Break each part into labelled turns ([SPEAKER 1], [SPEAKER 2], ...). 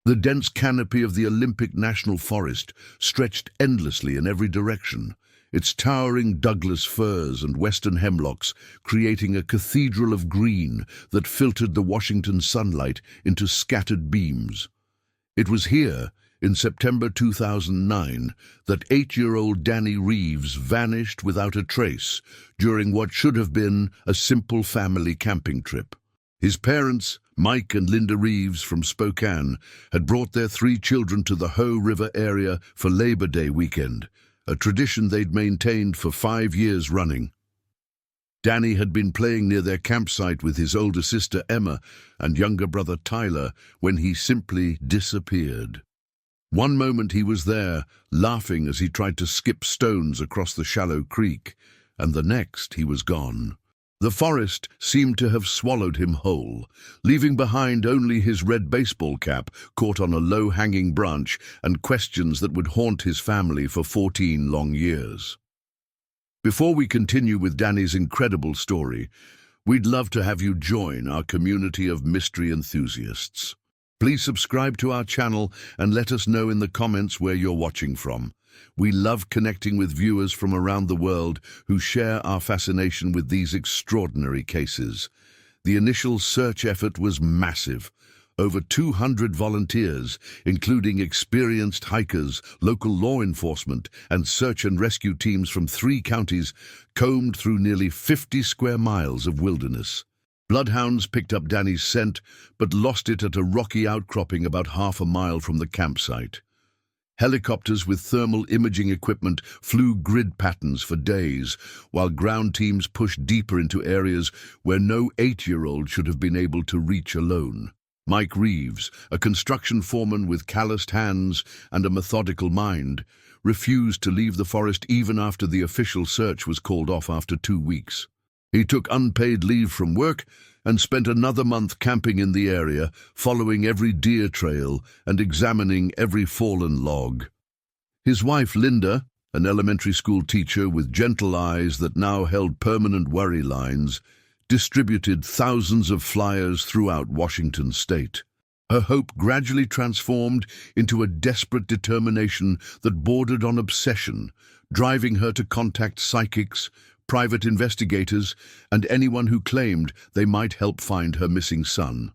[SPEAKER 1] The dense canopy of the Olympic National Forest stretched endlessly in every direction, its towering Douglas firs and western hemlocks creating a cathedral of green that filtered the Washington sunlight into scattered beams. It was here, in September 2009, that 8-year-old Danny Reeves vanished without a trace during what should have been a simple family camping trip. His parents, Mike and Linda Reeves from Spokane, had brought their 3 children to the Hoh River area for Labor Day weekend, a tradition they'd maintained for 5 years running. Danny had been playing near their campsite with his older sister Emma and younger brother Tyler when he simply disappeared. One moment he was there, laughing as he tried to skip stones across the shallow creek, and the next he was gone. The forest seemed to have swallowed him whole, leaving behind only his red baseball cap caught on a low-hanging branch and questions that would haunt his family for 14 long years. Before we continue with Danny's incredible story, we'd love to have you join our community of mystery enthusiasts. Please subscribe to our channel and let us know in the comments where you're watching from. We love connecting with viewers from around the world who share our fascination with these extraordinary cases. The initial search effort was massive. Over 200 volunteers, including experienced hikers, local law enforcement, and search and rescue teams from 3 counties, combed through nearly 50 square miles of wilderness. Bloodhounds picked up Danny's scent, but lost it at a rocky outcropping about half a mile from the campsite. Helicopters with thermal imaging equipment flew grid patterns for days, while ground teams pushed deeper into areas where no 8-year-old should have been able to reach alone. Mike Reeves, a construction foreman with calloused hands and a methodical mind, refused to leave the forest even after the official search was called off after 2 weeks. He took unpaid leave from work and spent another month camping in the area, following every deer trail and examining every fallen log. His wife, Linda, an elementary school teacher with gentle eyes that now held permanent worry lines, distributed thousands of flyers throughout Washington state. Her hope gradually transformed into a desperate determination that bordered on obsession, driving her to contact psychics, private investigators, and anyone who claimed they might help find her missing son.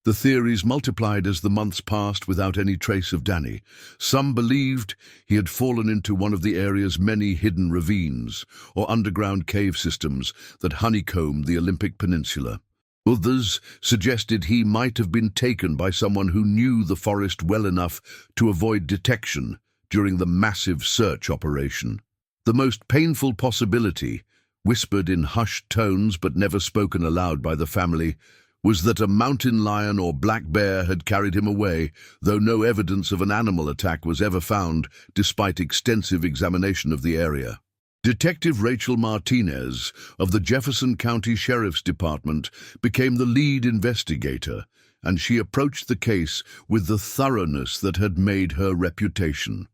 [SPEAKER 1] The theories multiplied as the months passed without any trace of Danny. Some believed he had fallen into one of the area's many hidden ravines or underground cave systems that honeycombed the Olympic Peninsula. Others suggested he might have been taken by someone who knew the forest well enough to avoid detection during the massive search operation. The most painful possibility, whispered in hushed tones but never spoken aloud by the family, was that a mountain lion or black bear had carried him away, though no evidence of an animal attack was ever found, despite extensive examination of the area. Detective Rachel Martinez of the Jefferson County Sheriff's Department became the lead investigator, and she approached the case with the thoroughness that had made her reputation.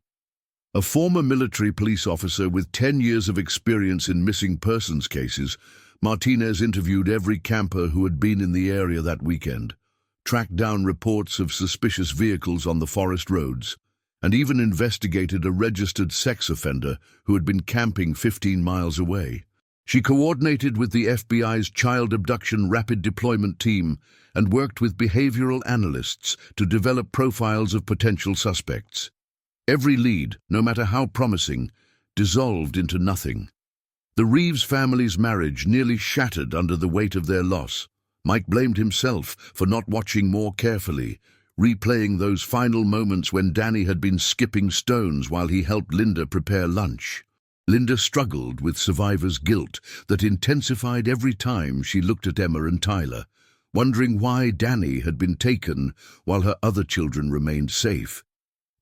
[SPEAKER 1] A former military police officer with 10 years of experience in missing persons cases, Martinez interviewed every camper who had been in the area that weekend, tracked down reports of suspicious vehicles on the forest roads, and even investigated a registered sex offender who had been camping 15 miles away. She coordinated with the FBI's Child Abduction Rapid Deployment Team and worked with behavioral analysts to develop profiles of potential suspects. Every lead, no matter how promising, dissolved into nothing. The Reeves family's marriage nearly shattered under the weight of their loss. Mike blamed himself for not watching more carefully, replaying those final moments when Danny had been skipping stones while he helped Linda prepare lunch. Linda struggled with survivor's guilt that intensified every time she looked at Emma and Tyler, wondering why Danny had been taken while her other children remained safe.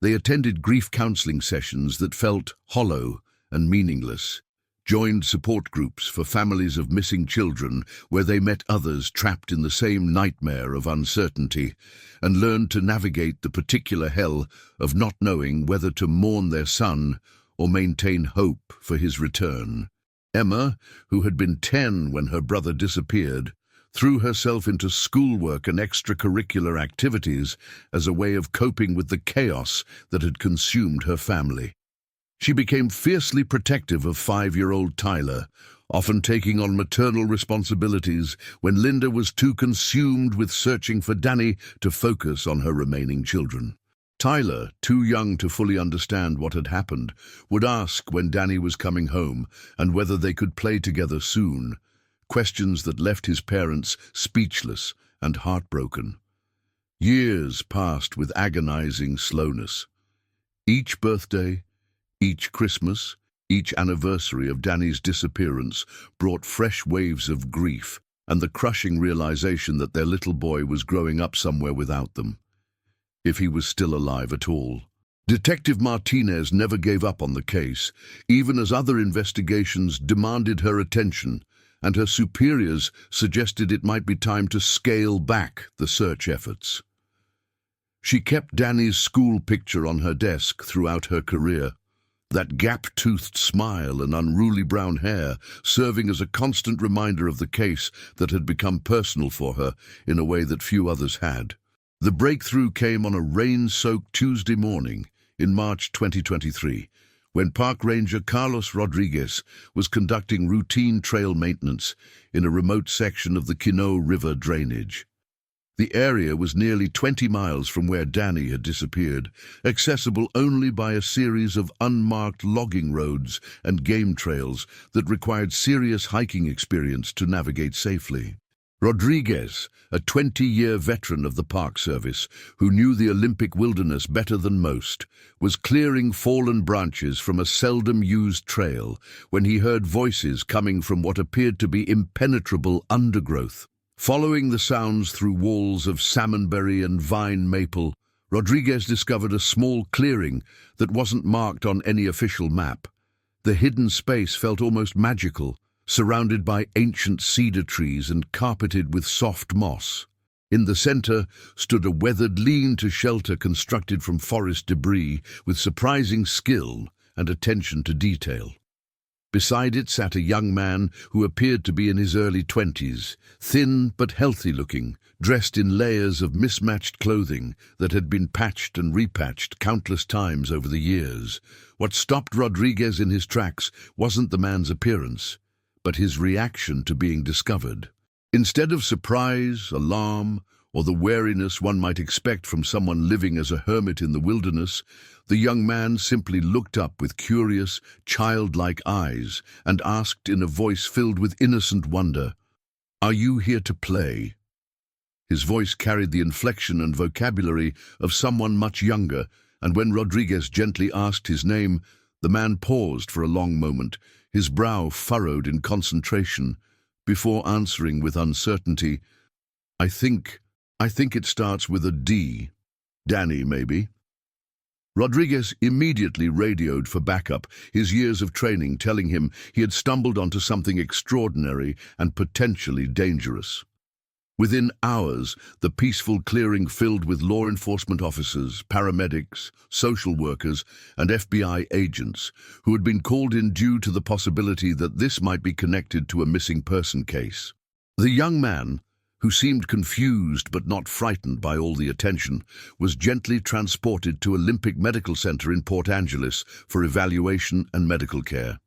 [SPEAKER 1] They attended grief counseling sessions that felt hollow and meaningless, joined support groups for families of missing children where they met others trapped in the same nightmare of uncertainty, and learned to navigate the particular hell of not knowing whether to mourn their son or maintain hope for his return. Emma, who had been 10 when her brother disappeared, threw herself into schoolwork and extracurricular activities as a way of coping with the chaos that had consumed her family. She became fiercely protective of 5-year-old Tyler, often taking on maternal responsibilities when Linda was too consumed with searching for Danny to focus on her remaining children. Tyler, too young to fully understand what had happened, would ask when Danny was coming home and whether they could play together soon, questions that left his parents speechless and heartbroken. Years passed with agonizing slowness. Each birthday, each Christmas, each anniversary of Danny's disappearance brought fresh waves of grief and the crushing realization that their little boy was growing up somewhere without them, if he was still alive at all. Detective Martinez never gave up on the case, even as other investigations demanded her attention, and her superiors suggested it might be time to scale back the search efforts. She kept Danny's school picture on her desk throughout her career, that gap-toothed smile and unruly brown hair serving as a constant reminder of the case that had become personal for her in a way that few others had. The breakthrough came on a rain-soaked Tuesday morning in March 2023, when Park Ranger Carlos Rodriguez was conducting routine trail maintenance in a remote section of the Quinault River drainage. The area was nearly 20 miles from where Danny had disappeared, accessible only by a series of unmarked logging roads and game trails that required serious hiking experience to navigate safely. Rodriguez, a 20-year veteran of the Park Service who knew the Olympic wilderness better than most, was clearing fallen branches from a seldom-used trail when he heard voices coming from what appeared to be impenetrable undergrowth. Following the sounds through walls of salmonberry and vine maple, Rodriguez discovered a small clearing that wasn't marked on any official map. The hidden space felt almost magical, surrounded by ancient cedar trees and carpeted with soft moss. In the center stood a weathered lean-to shelter constructed from forest debris with surprising skill and attention to detail. Beside it sat a young man who appeared to be in his early 20s, thin but healthy-looking, dressed in layers of mismatched clothing that had been patched and repatched countless times over the years. What stopped Rodriguez in his tracks wasn't the man's appearance, but his reaction to being discovered. Instead of surprise, alarm, or the wariness one might expect from someone living as a hermit in the wilderness, the young man simply looked up with curious, childlike eyes and asked in a voice filled with innocent wonder, "Are you here to play?" His voice carried the inflection and vocabulary of someone much younger, and when Rodriguez gently asked his name, the man paused for a long moment, his brow furrowed in concentration, before answering with uncertainty, I think it starts with a D. Danny, maybe?" Rodriguez immediately radioed for backup, his years of training telling him he had stumbled onto something extraordinary and potentially dangerous. Within hours, the peaceful clearing filled with law enforcement officers, paramedics, social workers, and FBI agents who had been called in due to the possibility that this might be connected to a missing person case. The young man, who seemed confused but not frightened by all the attention, was gently transported to Olympic Medical Center in Port Angeles for evaluation and medical care.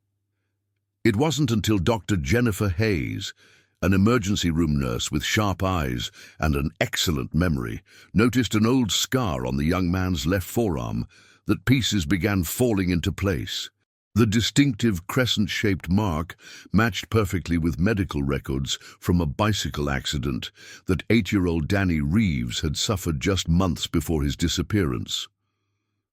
[SPEAKER 1] It wasn't until Dr. Jennifer Hayes, an emergency room nurse with sharp eyes and an excellent memory, noticed an old scar on the young man's left forearm, that pieces began falling into place. The distinctive crescent-shaped mark matched perfectly with medical records from a bicycle accident that 8-year-old Danny Reeves had suffered just months before his disappearance.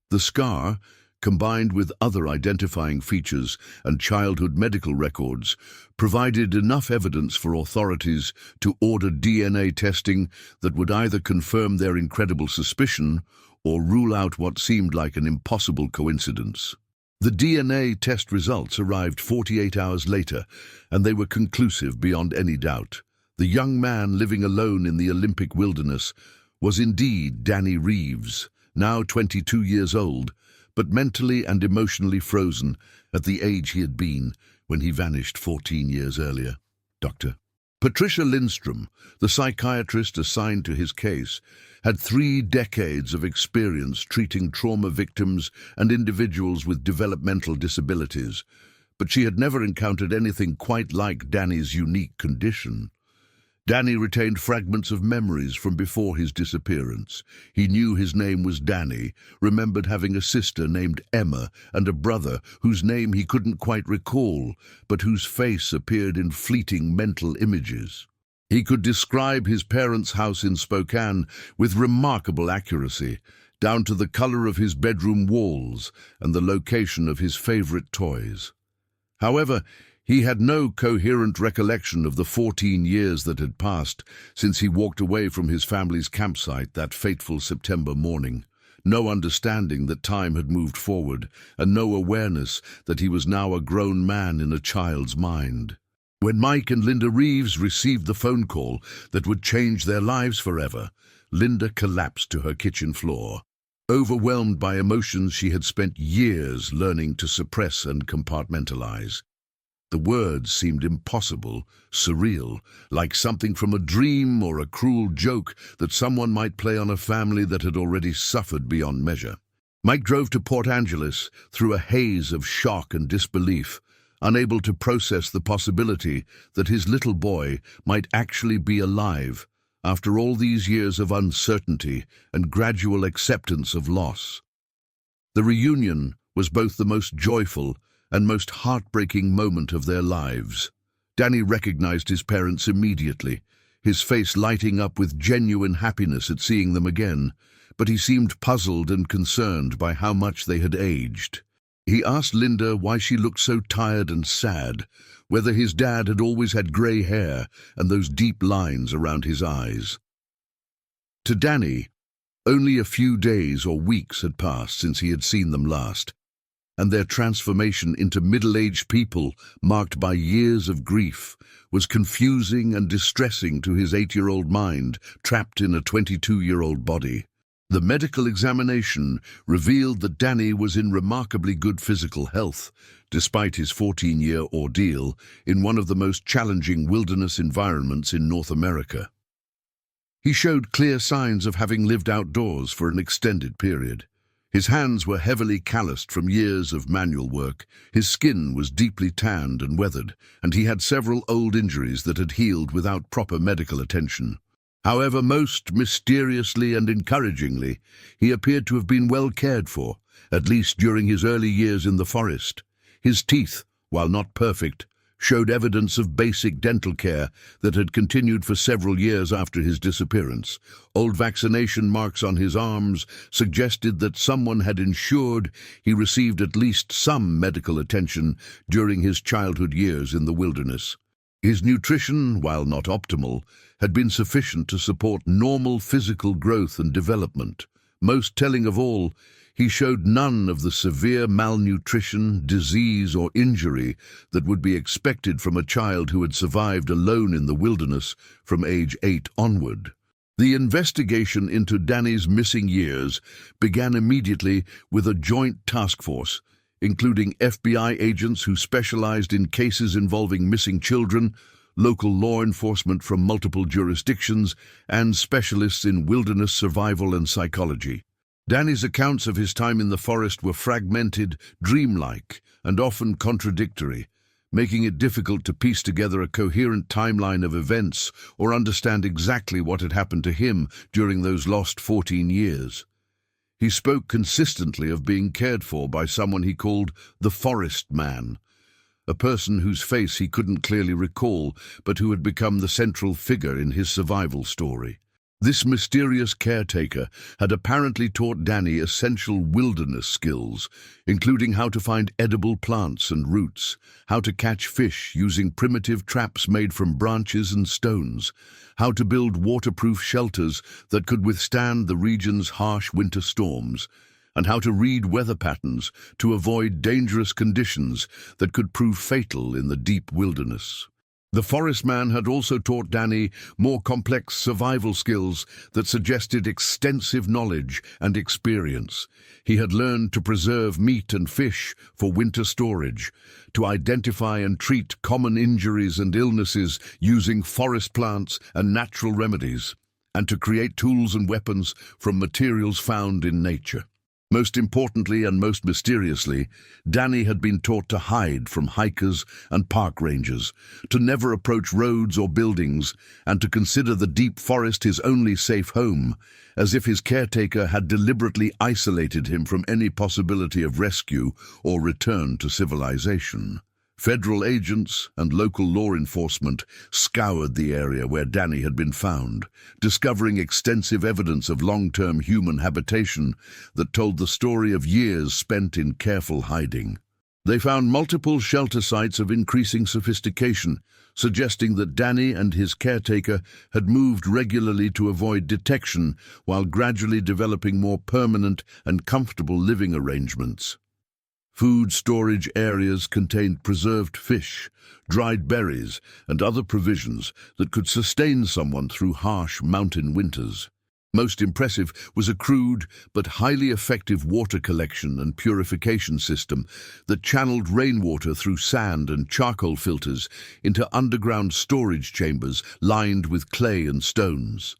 [SPEAKER 1] The scar, combined with other identifying features and childhood medical records, provided enough evidence for authorities to order DNA testing that would either confirm their incredible suspicion or rule out what seemed like an impossible coincidence. The DNA test results arrived 48 hours later, and they were conclusive beyond any doubt. The young man living alone in the Olympic wilderness was indeed Danny Reeves, now 22 years old, but mentally and emotionally frozen at the age he had been when he vanished 14 years earlier. Doctor. Patricia Lindstrom, the psychiatrist assigned to his case, had 3 decades of experience treating trauma victims and individuals with developmental disabilities, but she had never encountered anything quite like Danny's unique condition. Danny retained fragments of memories from before his disappearance. He knew his name was Danny, remembered having a sister named Emma and a brother whose name he couldn't quite recall, but whose face appeared in fleeting mental images. He could describe his parents' house in Spokane with remarkable accuracy, down to the color of his bedroom walls and the location of his favorite toys. However, he had no coherent recollection of the 14 years that had passed since he walked away from his family's campsite that fateful September morning. No understanding that time had moved forward, and no awareness that he was now a grown man in a child's mind. When Mike and Linda Reeves received the phone call that would change their lives forever, Linda collapsed to her kitchen floor, overwhelmed by emotions she had spent years learning to suppress and compartmentalize. The words seemed impossible, surreal, like something from a dream or a cruel joke that someone might play on a family that had already suffered beyond measure. Mike drove to Port Angeles through a haze of shock and disbelief, unable to process the possibility that his little boy might actually be alive after all these years of uncertainty and gradual acceptance of loss. The reunion was both the most joyful and most heartbreaking moment of their lives. Danny recognized his parents immediately, his face lighting up with genuine happiness at seeing them again, but he seemed puzzled and concerned by how much they had aged. He asked Linda why she looked so tired and sad, whether his dad had always had gray hair and those deep lines around his eyes. To Danny, only a few days or weeks had passed since he had seen them last, and their transformation into middle-aged people marked by years of grief was confusing and distressing to his 8-year-old mind trapped in a 22-year-old body. The medical examination revealed that Danny was in remarkably good physical health, despite his 14-year ordeal in one of the most challenging wilderness environments in North America. He showed clear signs of having lived outdoors for an extended period. His hands were heavily calloused from years of manual work, his skin was deeply tanned and weathered, and he had several old injuries that had healed without proper medical attention. However, most mysteriously and encouragingly, he appeared to have been well cared for, at least during his early years in the forest. His teeth, while not perfect, showed evidence of basic dental care that had continued for several years after his disappearance. Old vaccination marks on his arms suggested that someone had ensured he received at least some medical attention during his childhood years in the wilderness. His nutrition, while not optimal, had been sufficient to support normal physical growth and development. Most telling of all, he showed none of the severe malnutrition, disease, or injury that would be expected from a child who had survived alone in the wilderness from age 8 onward. The investigation into Danny's missing years began immediately with a joint task force, including FBI agents who specialized in cases involving missing children, local law enforcement from multiple jurisdictions, and specialists in wilderness survival and psychology. Danny's accounts of his time in the forest were fragmented, dreamlike, and often contradictory, making it difficult to piece together a coherent timeline of events or understand exactly what had happened to him during those lost 14 years. He spoke consistently of being cared for by someone he called the Forest Man, a person whose face he couldn't clearly recall, but who had become the central figure in his survival story. This mysterious caretaker had apparently taught Danny essential wilderness skills, including how to find edible plants and roots, how to catch fish using primitive traps made from branches and stones, how to build waterproof shelters that could withstand the region's harsh winter storms, and how to read weather patterns to avoid dangerous conditions that could prove fatal in the deep wilderness. The forest man had also taught Danny more complex survival skills that suggested extensive knowledge and experience. He had learned to preserve meat and fish for winter storage, to identify and treat common injuries and illnesses using forest plants and natural remedies, and to create tools and weapons from materials found in nature. Most importantly and most mysteriously, Danny had been taught to hide from hikers and park rangers, to never approach roads or buildings, and to consider the deep forest his only safe home, as if his caretaker had deliberately isolated him from any possibility of rescue or return to civilization. Federal agents and local law enforcement scoured the area where Danny had been found, discovering extensive evidence of long-term human habitation that told the story of years spent in careful hiding. They found multiple shelter sites of increasing sophistication, suggesting that Danny and his caretaker had moved regularly to avoid detection while gradually developing more permanent and comfortable living arrangements. Food storage areas contained preserved fish, dried berries, and other provisions that could sustain someone through harsh mountain winters. Most impressive was a crude but highly effective water collection and purification system that channeled rainwater through sand and charcoal filters into underground storage chambers lined with clay and stones.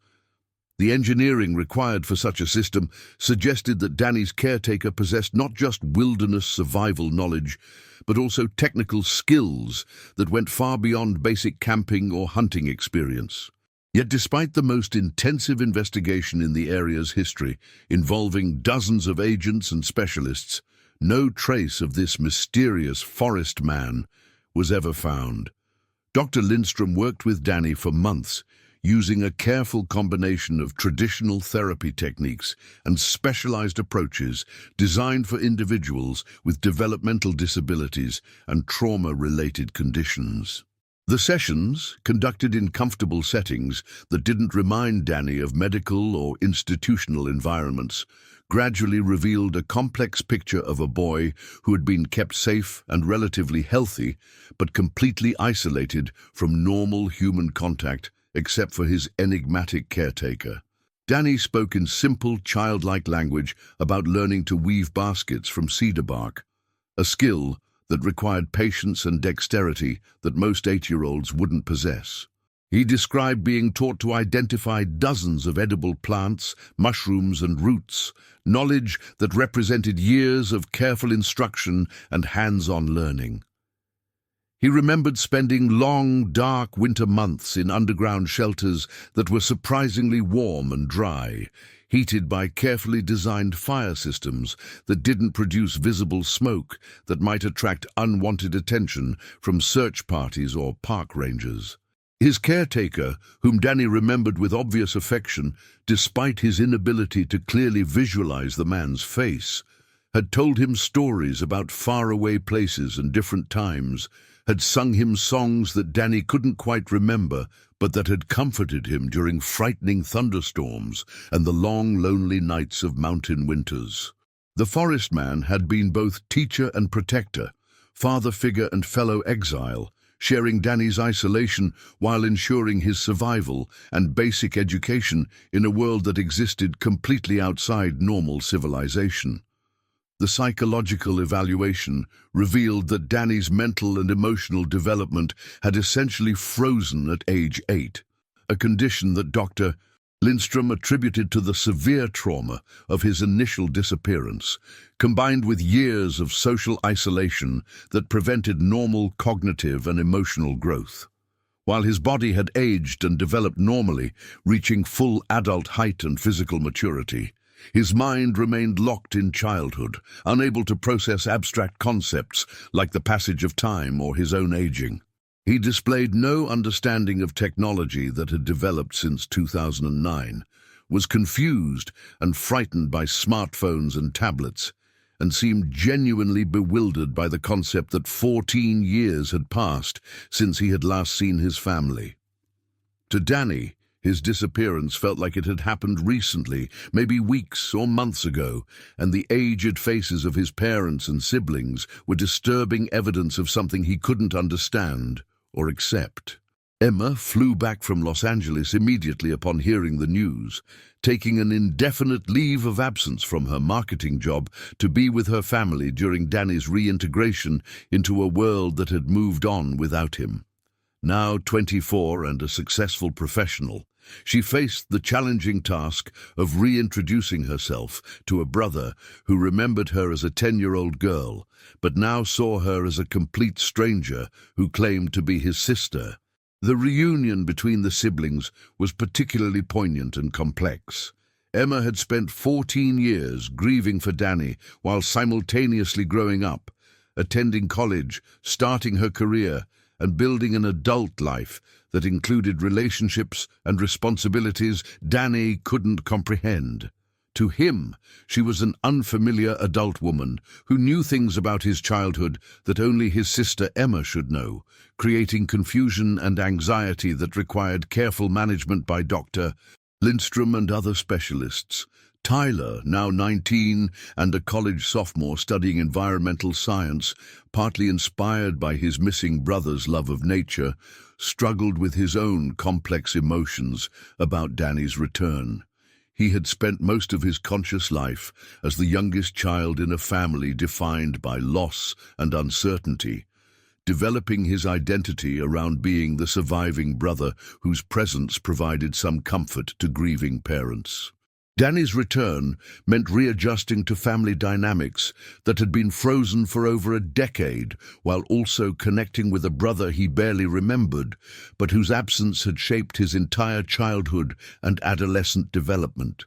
[SPEAKER 1] The engineering required for such a system suggested that Danny's caretaker possessed not just wilderness survival knowledge, but also technical skills that went far beyond basic camping or hunting experience. Yet despite the most intensive investigation in the area's history, involving dozens of agents and specialists, no trace of this mysterious forest man was ever found. Dr. Lindstrom worked with Danny for months, using a careful combination of traditional therapy techniques and specialized approaches designed for individuals with developmental disabilities and trauma-related conditions. The sessions, conducted in comfortable settings that didn't remind Danny of medical or institutional environments, gradually revealed a complex picture of a boy who had been kept safe and relatively healthy, but completely isolated from normal human contact except for his enigmatic caretaker. Danny spoke in simple, childlike language about learning to weave baskets from cedar bark, a skill that required patience and dexterity that most 8-year-olds wouldn't possess. He described being taught to identify dozens of edible plants, mushrooms, and roots, knowledge that represented years of careful instruction and hands-on learning. He remembered spending long, dark winter months in underground shelters that were surprisingly warm and dry, heated by carefully designed fire systems that didn't produce visible smoke that might attract unwanted attention from search parties or park rangers. His caretaker, whom Danny remembered with obvious affection, despite his inability to clearly visualize the man's face, had told him stories about faraway places and different times, had sung him songs that Danny couldn't quite remember, but that had comforted him during frightening thunderstorms and the long, lonely nights of mountain winters. The forest man had been both teacher and protector, father figure and fellow exile, sharing Danny's isolation while ensuring his survival and basic education in a world that existed completely outside normal civilization. The psychological evaluation revealed that Danny's mental and emotional development had essentially frozen at age 8, a condition that Dr. Lindstrom attributed to the severe trauma of his initial disappearance, combined with years of social isolation that prevented normal cognitive and emotional growth. While his body had aged and developed normally, reaching full adult height and physical maturity, his mind remained locked in childhood, unable to process abstract concepts like the passage of time or his own aging. He displayed no understanding of technology that had developed since 2009, was confused and frightened by smartphones and tablets, and seemed genuinely bewildered by the concept that 14 years had passed since he had last seen his family. To Danny, his disappearance felt like it had happened recently, maybe weeks or months ago, and the aged faces of his parents and siblings were disturbing evidence of something he couldn't understand or accept. Emma flew back from Los Angeles immediately upon hearing the news, taking an indefinite leave of absence from her marketing job to be with her family during Danny's reintegration into a world that had moved on without him. Now 24 and a successful professional, she faced the challenging task of reintroducing herself to a brother who remembered her as a 10-year-old girl, but now saw her as a complete stranger who claimed to be his sister. The reunion between the siblings was particularly poignant and complex. Emma had spent 14 years grieving for Danny while simultaneously growing up, attending college, starting her career, and building an adult life that included relationships and responsibilities Danny couldn't comprehend. To him, she was an unfamiliar adult woman who knew things about his childhood that only his sister Emma should know, creating confusion and anxiety that required careful management by Dr. Lindstrom and other specialists. Tyler, now 19 and a college sophomore studying environmental science, partly inspired by his missing brother's love of nature, struggled with his own complex emotions about Danny's return. He had spent most of his conscious life as the youngest child in a family defined by loss and uncertainty, developing his identity around being the surviving brother whose presence provided some comfort to grieving parents. Danny's return meant readjusting to family dynamics that had been frozen for over a decade, while also connecting with a brother he barely remembered, but whose absence had shaped his entire childhood and adolescent development.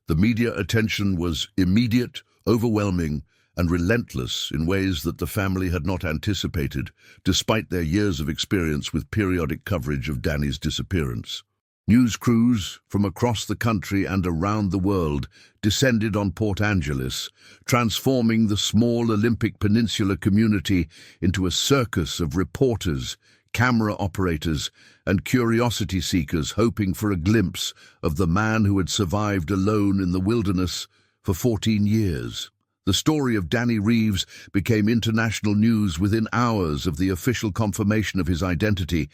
[SPEAKER 1] The media attention was immediate, overwhelming, and relentless in ways that the family had not anticipated, despite their years of experience with periodic coverage of Danny's disappearance. News crews from across the country and around the world descended on Port Angeles, transforming the small Olympic Peninsula community into a circus of reporters, camera operators, and curiosity seekers hoping for a glimpse of the man who had survived alone in the wilderness for 14 years. The story of Danny Reeves became international news within hours of the official confirmation of his identity,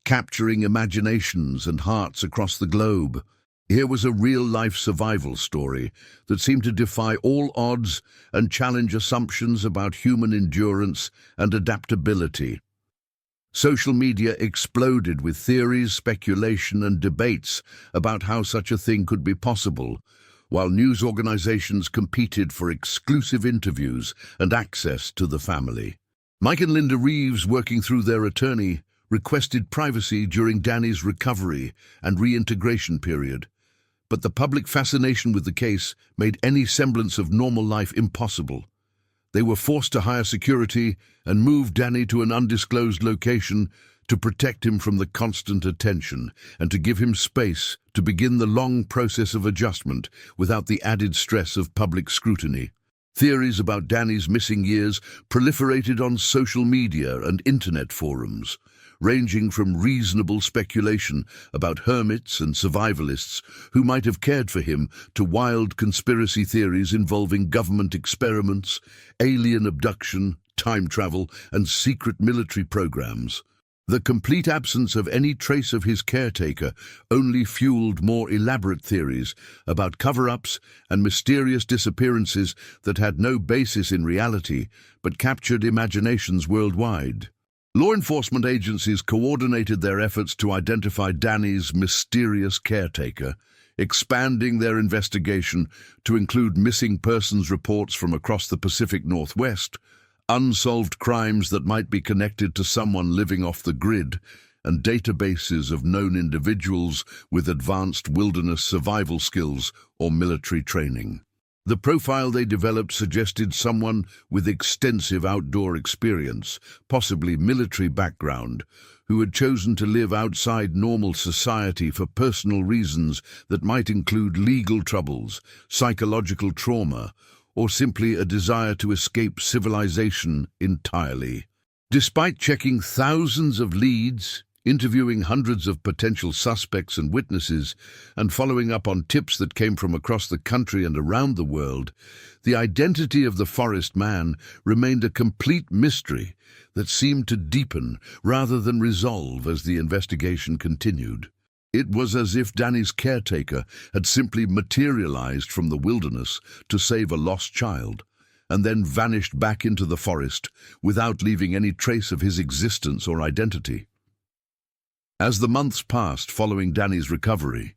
[SPEAKER 1] capturing imaginations and hearts across the globe. Here was a real-life survival story that seemed to defy all odds and challenge assumptions about human endurance and adaptability. Social media exploded with theories, speculation, and debates about how such a thing could be possible, while news organizations competed for exclusive interviews and access to the family. Mike and Linda Reeves, working through their attorney, requested privacy during Danny's recovery and reintegration period, but the public fascination with the case made any semblance of normal life impossible. They were forced to hire security and move Danny to an undisclosed location to protect him from the constant attention and to give him space to begin the long process of adjustment without the added stress of public scrutiny. Theories about Danny's missing years proliferated on social media and internet forums, ranging from reasonable speculation about hermits and survivalists who might have cared for him to wild conspiracy theories involving government experiments, alien abduction, time travel, and secret military programs. The complete absence of any trace of his caretaker only fueled more elaborate theories about cover-ups and mysterious disappearances that had no basis in reality but captured imaginations worldwide. Law enforcement agencies coordinated their efforts to identify Danny's mysterious caretaker, expanding their investigation to include missing persons reports from across the Pacific Northwest, unsolved crimes that might be connected to someone living off the grid, and databases of known individuals with advanced wilderness survival skills or military training. The profile they developed suggested someone with extensive outdoor experience, possibly military background, who had chosen to live outside normal society for personal reasons that might include legal troubles, psychological trauma, or simply a desire to escape civilization entirely. Despite checking thousands of leads, Interviewing hundreds of potential suspects and witnesses, and following up on tips that came from across the country and around the world, the identity of the forest man remained a complete mystery that seemed to deepen rather than resolve as the investigation continued. It was as if Danny's caretaker had simply materialized from the wilderness to save a lost child, and then vanished back into the forest without leaving any trace of his existence or identity. As the months passed following Danny's recovery,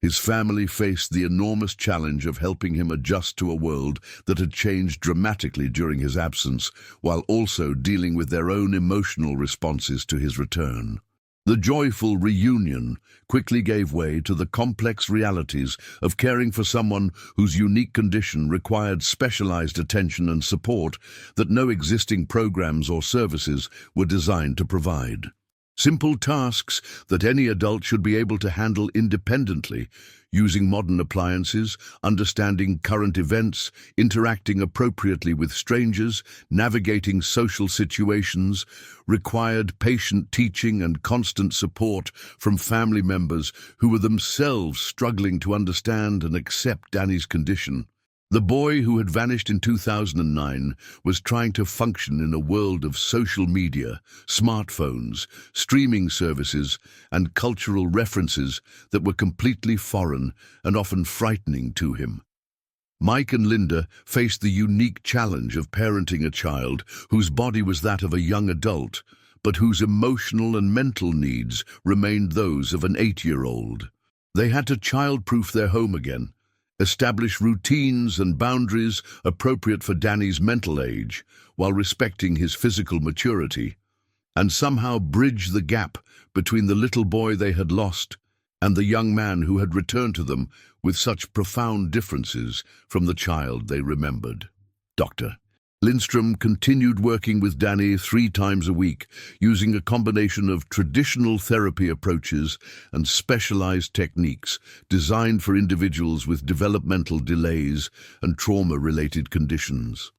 [SPEAKER 1] his family faced the enormous challenge of helping him adjust to a world that had changed dramatically during his absence, while also dealing with their own emotional responses to his return. The joyful reunion quickly gave way to the complex realities of caring for someone whose unique condition required specialized attention and support that no existing programs or services were designed to provide. Simple tasks that any adult should be able to handle independently, using modern appliances, understanding current events, interacting appropriately with strangers, navigating social situations, required patient teaching and constant support from family members who were themselves struggling to understand and accept Danny's condition. The boy who had vanished in 2009 was trying to function in a world of social media, smartphones, streaming services, and cultural references that were completely foreign and often frightening to him. Mike and Linda faced the unique challenge of parenting a child whose body was that of a young adult, but whose emotional and mental needs remained those of an 8-year-old. They had to child-proof their home again, establish routines and boundaries appropriate for Danny's mental age while respecting his physical maturity, and somehow bridge the gap between the little boy they had lost and the young man who had returned to them with such profound differences from the child they remembered. Dr. Lindstrom continued working with Danny 3 times a week, using a combination of traditional therapy approaches and specialized techniques designed for individuals with developmental delays and trauma-related conditions.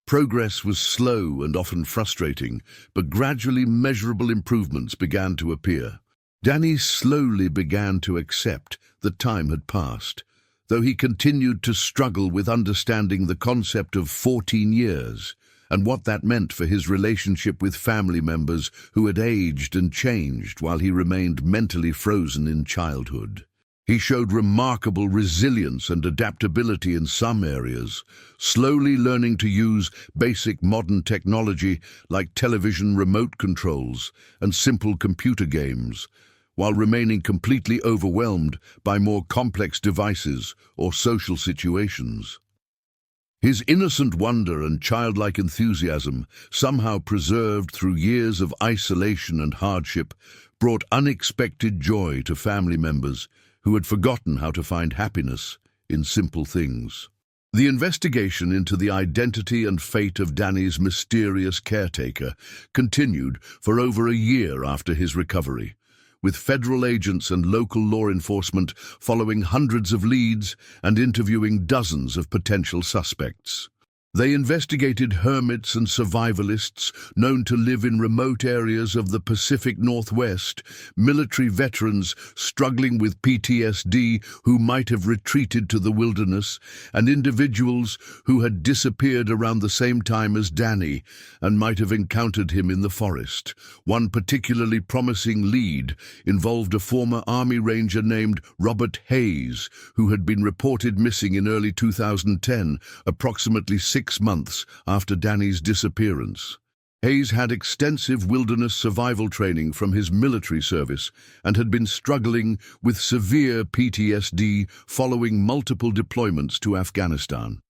[SPEAKER 1] Progress was slow and often frustrating, but gradually measurable improvements began to appear. Danny slowly began to accept that time had passed, though he continued to struggle with understanding the concept of 14 years and what that meant for his relationship with family members who had aged and changed while he remained mentally frozen in childhood. He showed remarkable resilience and adaptability in some areas, slowly learning to use basic modern technology like television remote controls and simple computer games, while remaining completely overwhelmed by more complex devices or social situations. His innocent wonder and childlike enthusiasm, somehow preserved through years of isolation and hardship, brought unexpected joy to family members who had forgotten how to find happiness in simple things. The investigation into the identity and fate of Danny's mysterious caretaker continued for over a year after his recovery, with federal agents and local law enforcement following hundreds of leads and interviewing dozens of potential suspects. They investigated hermits and survivalists known to live in remote areas of the Pacific Northwest, military veterans struggling with PTSD who might have retreated to the wilderness, and individuals who had disappeared around the same time as Danny and might have encountered him in the forest. One particularly promising lead involved a former Army Ranger named Robert Hayes, who had been reported missing in early 2010, approximately 6 months after Danny's disappearance. Hayes had extensive wilderness survival training from his military service and had been struggling with severe PTSD following multiple deployments to Afghanistan.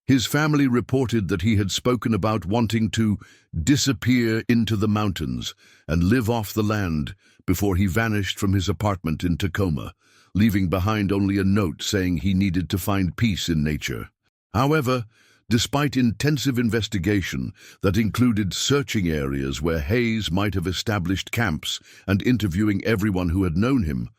[SPEAKER 1] His family reported that he had spoken about wanting to disappear into the mountains and live off the land before he vanished from his apartment in Tacoma, leaving behind only a note saying he needed to find peace in nature. However, despite intensive investigation that included searching areas where Hayes might have established camps and interviewing everyone who had known him,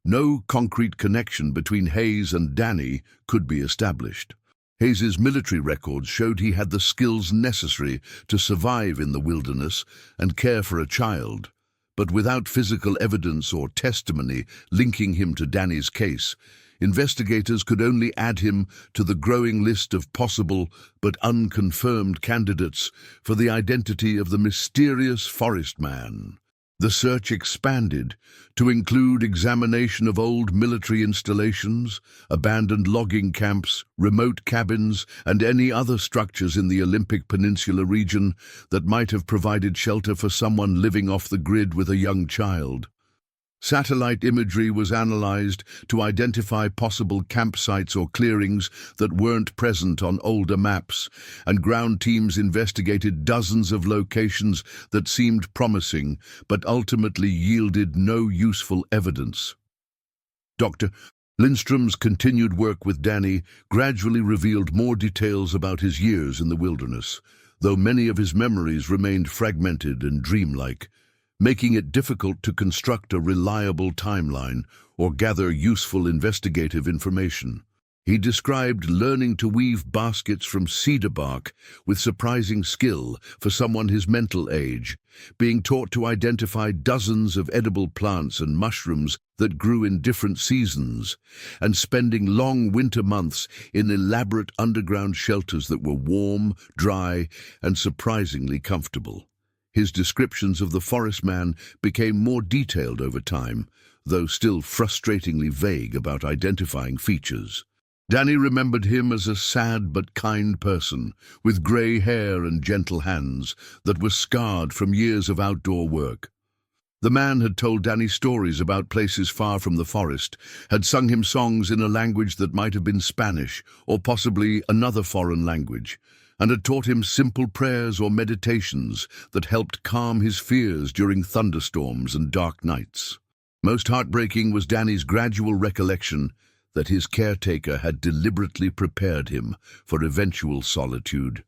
[SPEAKER 1] no concrete connection between Hayes and Danny could be established. Hayes's military records showed he had the skills necessary to survive in the wilderness and care for a child, But without physical evidence or testimony linking him to Danny's case, investigators could only add him to the growing list of possible but unconfirmed candidates for the identity of the mysterious forest man. The search expanded to include examination of old military installations, abandoned logging camps, remote cabins, and any other structures in the Olympic Peninsula region that might have provided shelter for someone living off the grid with a young child. Satellite imagery was analyzed to identify possible campsites or clearings that weren't present on older maps, and ground teams investigated dozens of locations that seemed promising but ultimately yielded no useful evidence. Dr. Lindstrom's continued work with Danny gradually revealed more details about his years in the wilderness, though many of his memories remained fragmented and dreamlike, making it difficult to construct a reliable timeline or gather useful investigative information. He described learning to weave baskets from cedar bark with surprising skill for someone his mental age, being taught to identify dozens of edible plants and mushrooms that grew in different seasons, and spending long winter months in elaborate underground shelters that were warm, dry, and surprisingly comfortable. His descriptions of the forest man became more detailed over time, though still frustratingly vague about identifying features. Danny remembered him as a sad but kind person, with grey hair and gentle hands that were scarred from years of outdoor work. The man had told Danny stories about places far from the forest, had sung him songs in a language that might have been Spanish or possibly another foreign language, and had taught him simple prayers or meditations that helped calm his fears during thunderstorms and dark nights. Most heartbreaking was Danny's gradual recollection that his caretaker had deliberately prepared him for eventual solitude.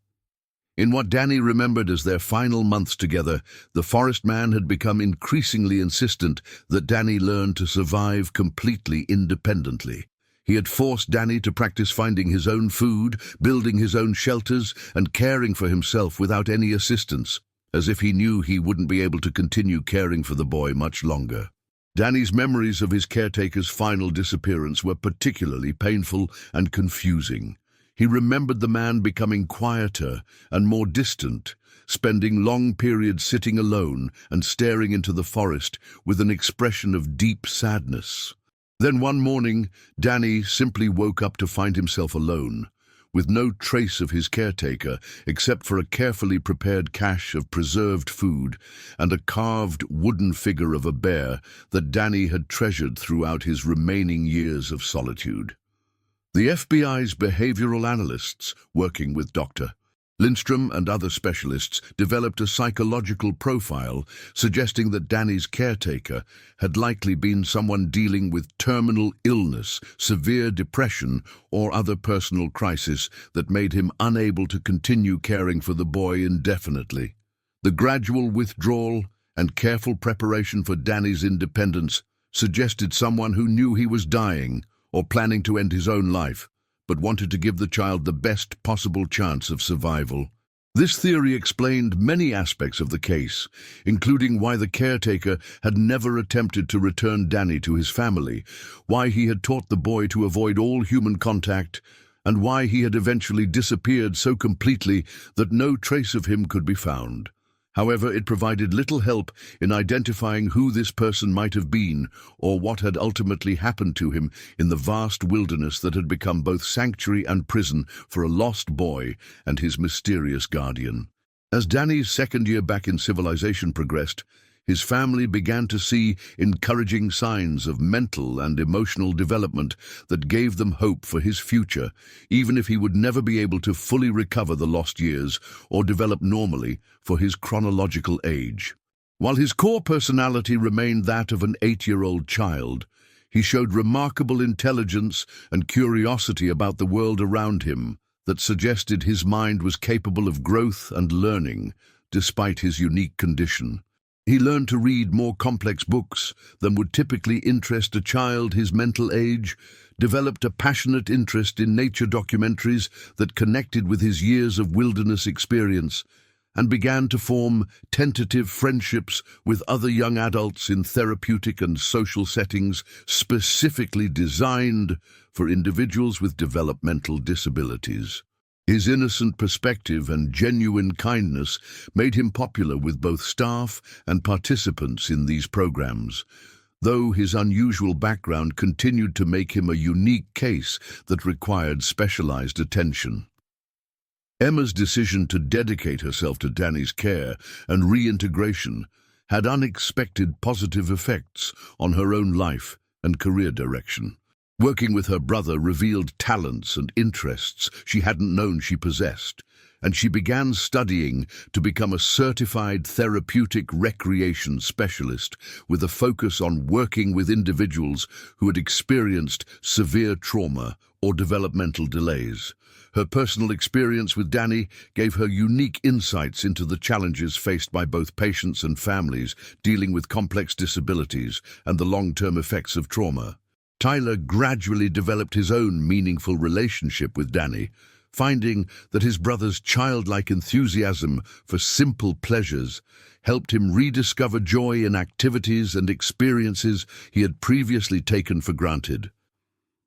[SPEAKER 1] In what Danny remembered as their final months together, the forest man had become increasingly insistent that Danny learn to survive completely independently. He had forced Danny to practice finding his own food, building his own shelters, and caring for himself without any assistance, as if he knew he wouldn't be able to continue caring for the boy much longer. Danny's memories of his caretaker's final disappearance were particularly painful and confusing. He remembered the man becoming quieter and more distant, spending long periods sitting alone and staring into the forest with an expression of deep sadness. Then one morning, Danny simply woke up to find himself alone, with no trace of his caretaker except for a carefully prepared cache of preserved food and a carved wooden figure of a bear that Danny had treasured throughout his remaining years of solitude. The FBI's behavioral analysts, working with Dr. Lindstrom and other specialists, developed a psychological profile suggesting that Danny's caretaker had likely been someone dealing with terminal illness, severe depression, or other personal crisis that made him unable to continue caring for the boy indefinitely. The gradual withdrawal and careful preparation for Danny's independence suggested someone who knew he was dying or planning to end his own life, but wanted to give the child the best possible chance of survival. This theory explained many aspects of the case, including why the caretaker had never attempted to return Danny to his family, why he had taught the boy to avoid all human contact, and why he had eventually disappeared so completely that no trace of him could be found. However, it provided little help in identifying who this person might have been or what had ultimately happened to him in the vast wilderness that had become both sanctuary and prison for a lost boy and his mysterious guardian. As Danny's second year back in civilization progressed, his family began to see encouraging signs of mental and emotional development that gave them hope for his future, even if he would never be able to fully recover the lost years or develop normally for his chronological age. While his core personality remained that of an 8-year-old child, he showed remarkable intelligence and curiosity about the world around him that suggested his mind was capable of growth and learning, despite his unique condition. He learned to read more complex books than would typically interest a child his mental age, developed a passionate interest in nature documentaries that connected with his years of wilderness experience, and began to form tentative friendships with other young adults in therapeutic and social settings specifically designed for individuals with developmental disabilities. His innocent perspective and genuine kindness made him popular with both staff and participants in these programs, though his unusual background continued to make him a unique case that required specialized attention. Emma's decision to dedicate herself to Danny's care and reintegration had unexpected positive effects on her own life and career direction. Working with her brother revealed talents and interests she hadn't known she possessed, and she began studying to become a certified therapeutic recreation specialist with a focus on working with individuals who had experienced severe trauma or developmental delays. Her personal experience with Danny gave her unique insights into the challenges faced by both patients and families dealing with complex disabilities and the long-term effects of trauma. Tyler gradually developed his own meaningful relationship with Danny, finding that his brother's childlike enthusiasm for simple pleasures helped him rediscover joy in activities and experiences he had previously taken for granted.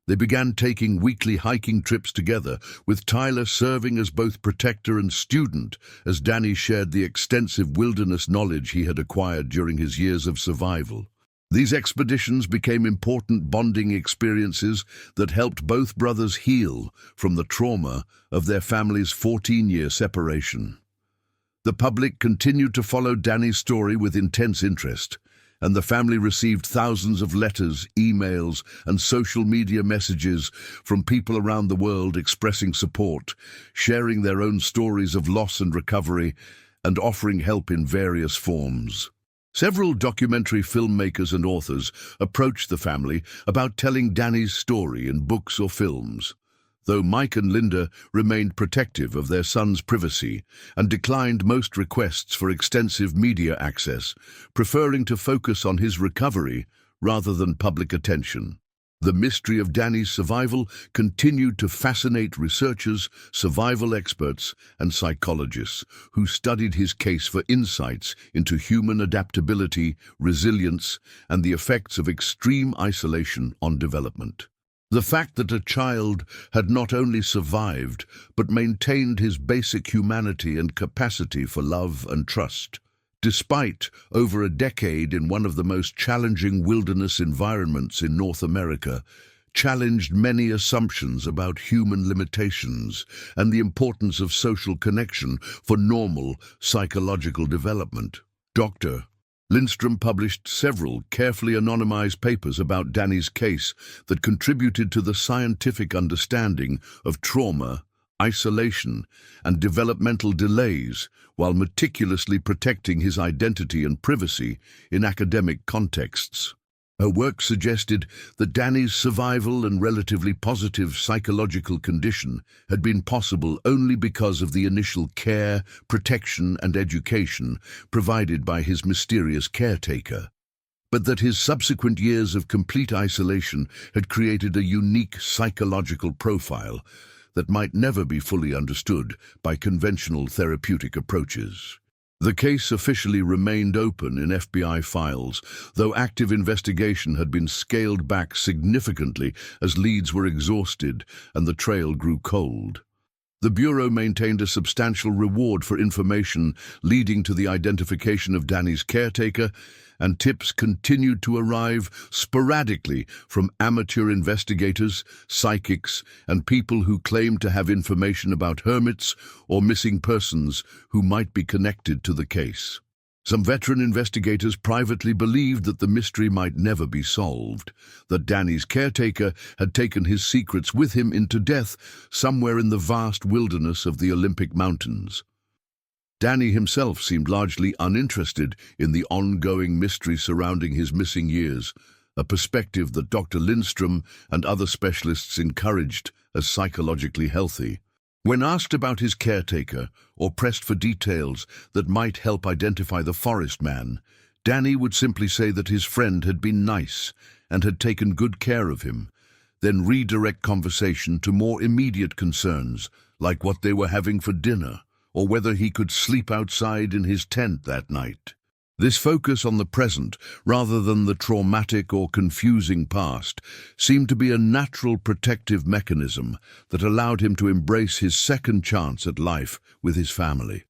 [SPEAKER 1] They began taking weekly hiking trips together, with Tyler serving as both protector and student as Danny shared the extensive wilderness knowledge he had acquired during his years of survival. These expeditions became important bonding experiences that helped both brothers heal from the trauma of their family's 14-year separation. The public continued to follow Danny's story with intense interest, and the family received thousands of letters, emails, and social media messages from people around the world expressing support, sharing their own stories of loss and recovery, and offering help in various forms. Several documentary filmmakers and authors approached the family about telling Danny's story in books or films, though Mike and Linda remained protective of their son's privacy and declined most requests for extensive media access, preferring to focus on his recovery rather than public attention. The mystery of Danny's survival continued to fascinate researchers, survival experts, and psychologists who studied his case for insights into human adaptability, resilience, and the effects of extreme isolation on development. The fact that a child had not only survived, but maintained his basic humanity and capacity for love and trust, despite over a decade in one of the most challenging wilderness environments in North America, challenged many assumptions about human limitations and the importance of social connection for normal psychological development. Dr. Lindstrom published several carefully anonymized papers about Danny's case that contributed to the scientific understanding of trauma, isolation, and developmental delays, while meticulously protecting his identity and privacy in academic contexts. Her work suggested that Danny's survival and relatively positive psychological condition had been possible only because of the initial care, protection, and education provided by his mysterious caretaker, but that his subsequent years of complete isolation had created a unique psychological profile that might never be fully understood by conventional therapeutic approaches. The case officially remained open in FBI files, though active investigation had been scaled back significantly as leads were exhausted and the trail grew cold. The Bureau maintained a substantial reward for information leading to the identification of Danny's caretaker, and tips continued to arrive sporadically from amateur investigators, psychics, and people who claimed to have information about hermits or missing persons who might be connected to the case. Some veteran investigators privately believed that the mystery might never be solved, that Danny's caretaker had taken his secrets with him into death somewhere in the vast wilderness of the Olympic Mountains. Danny himself seemed largely uninterested in the ongoing mystery surrounding his missing years, a perspective that Dr. Lindstrom and other specialists encouraged as psychologically healthy. When asked about his caretaker or pressed for details that might help identify the forest man, Danny would simply say that his friend had been nice and had taken good care of him, then redirect conversation to more immediate concerns, like what they were having for dinner or whether he could sleep outside in his tent that night. This focus on the present, rather than the traumatic or confusing past, seemed to be a natural protective mechanism that allowed him to embrace his second chance at life with his family.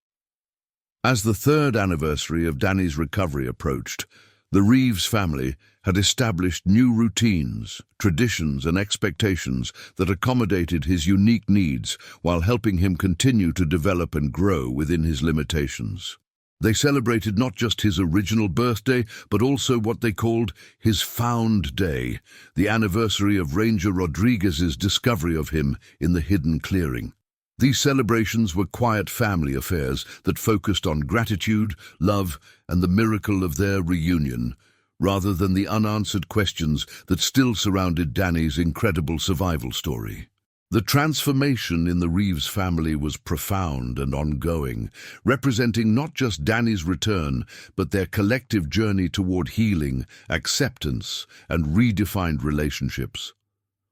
[SPEAKER 1] As the third anniversary of Danny's recovery approached, the Reeves family had established new routines, traditions, and expectations that accommodated his unique needs while helping him continue to develop and grow within his limitations. They celebrated not just his original birthday, but also what they called his found day, the anniversary of Ranger Rodriguez's discovery of him in the hidden clearing. These celebrations were quiet family affairs that focused on gratitude, love, and the miracle of their reunion, rather than the unanswered questions that still surrounded Danny's incredible survival story. The transformation in the Reeves family was profound and ongoing, representing not just Danny's return, but their collective journey toward healing, acceptance, and redefined relationships.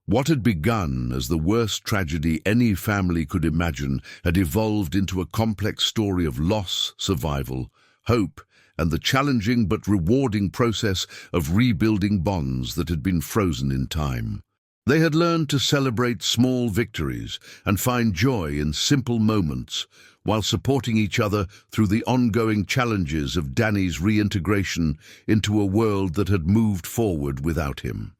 [SPEAKER 1] What had begun as the worst tragedy any family could imagine had evolved into a complex story of loss, survival, hope, and the challenging but rewarding process of rebuilding bonds that had been frozen in time. They had learned to celebrate small victories and find joy in simple moments, while supporting each other through the ongoing challenges of Danny's reintegration into a world that had moved forward without him.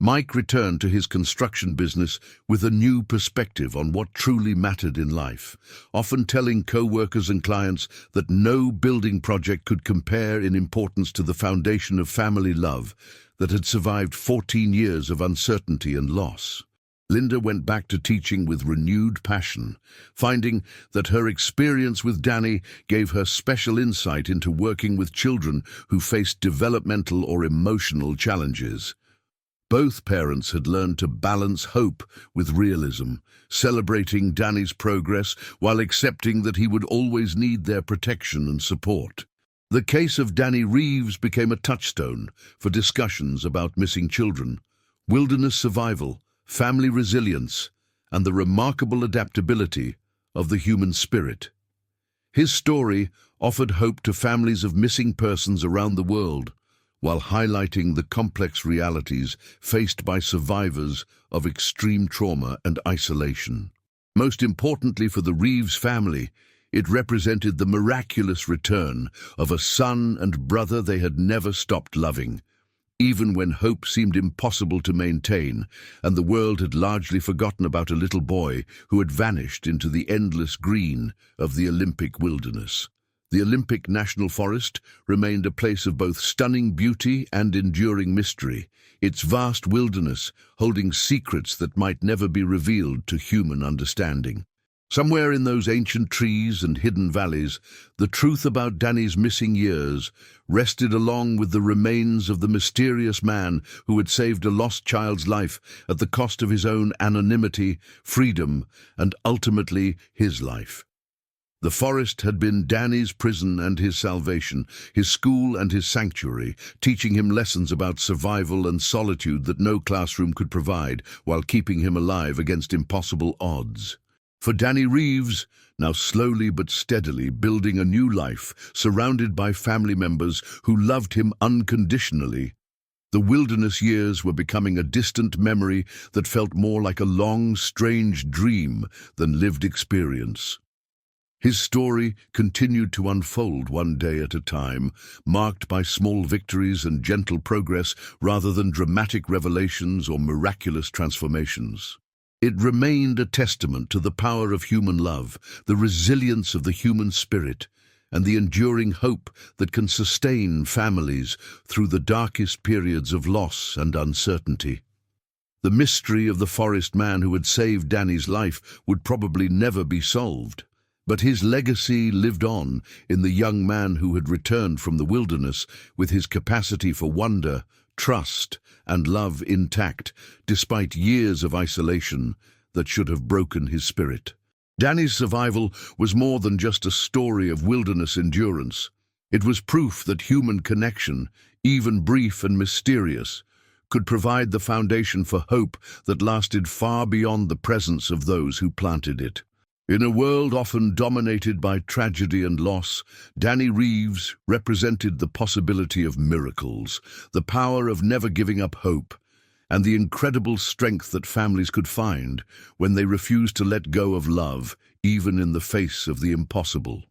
[SPEAKER 1] Mike returned to his construction business with a new perspective on what truly mattered in life, often telling co-workers and clients that no building project could compare in importance to the foundation of family love that had survived 14 years of uncertainty and loss. Linda went back to teaching with renewed passion, finding that her experience with Danny gave her special insight into working with children who faced developmental or emotional challenges. Both parents had learned to balance hope with realism, celebrating Danny's progress while accepting that he would always need their protection and support. The case of Danny Reeves became a touchstone for discussions about missing children, wilderness survival, family resilience, and the remarkable adaptability of the human spirit. His story offered hope to families of missing persons around the world, while highlighting the complex realities faced by survivors of extreme trauma and isolation. Most importantly for the Reeves family, it represented the miraculous return of a son and brother they had never stopped loving, even when hope seemed impossible to maintain and the world had largely forgotten about a little boy who had vanished into the endless green of the Olympic wilderness. The Olympic National Forest remained a place of both stunning beauty and enduring mystery, its vast wilderness holding secrets that might never be revealed to human understanding. Somewhere in those ancient trees and hidden valleys, the truth about Danny's missing years rested along with the remains of the mysterious man who had saved a lost child's life at the cost of his own anonymity, freedom, and ultimately his life. The forest had been Danny's prison and his salvation, his school and his sanctuary, teaching him lessons about survival and solitude that no classroom could provide, while keeping him alive against impossible odds. For Danny Reeves, now slowly but steadily building a new life, surrounded by family members who loved him unconditionally, the wilderness years were becoming a distant memory that felt more like a long, strange dream than lived experience. His story continued to unfold one day at a time, marked by small victories and gentle progress rather than dramatic revelations or miraculous transformations. It remained a testament to the power of human love, the resilience of the human spirit, and the enduring hope that can sustain families through the darkest periods of loss and uncertainty. The mystery of the forest man who had saved Danny's life would probably never be solved, but his legacy lived on in the young man who had returned from the wilderness with his capacity for wonder, trust, and love intact, despite years of isolation that should have broken his spirit. Danny's survival was more than just a story of wilderness endurance. It was proof that human connection, even brief and mysterious, could provide the foundation for hope that lasted far beyond the presence of those who planted it. In a world often dominated by tragedy and loss, Danny Reeves represented the possibility of miracles, the power of never giving up hope, and the incredible strength that families could find when they refused to let go of love, even in the face of the impossible.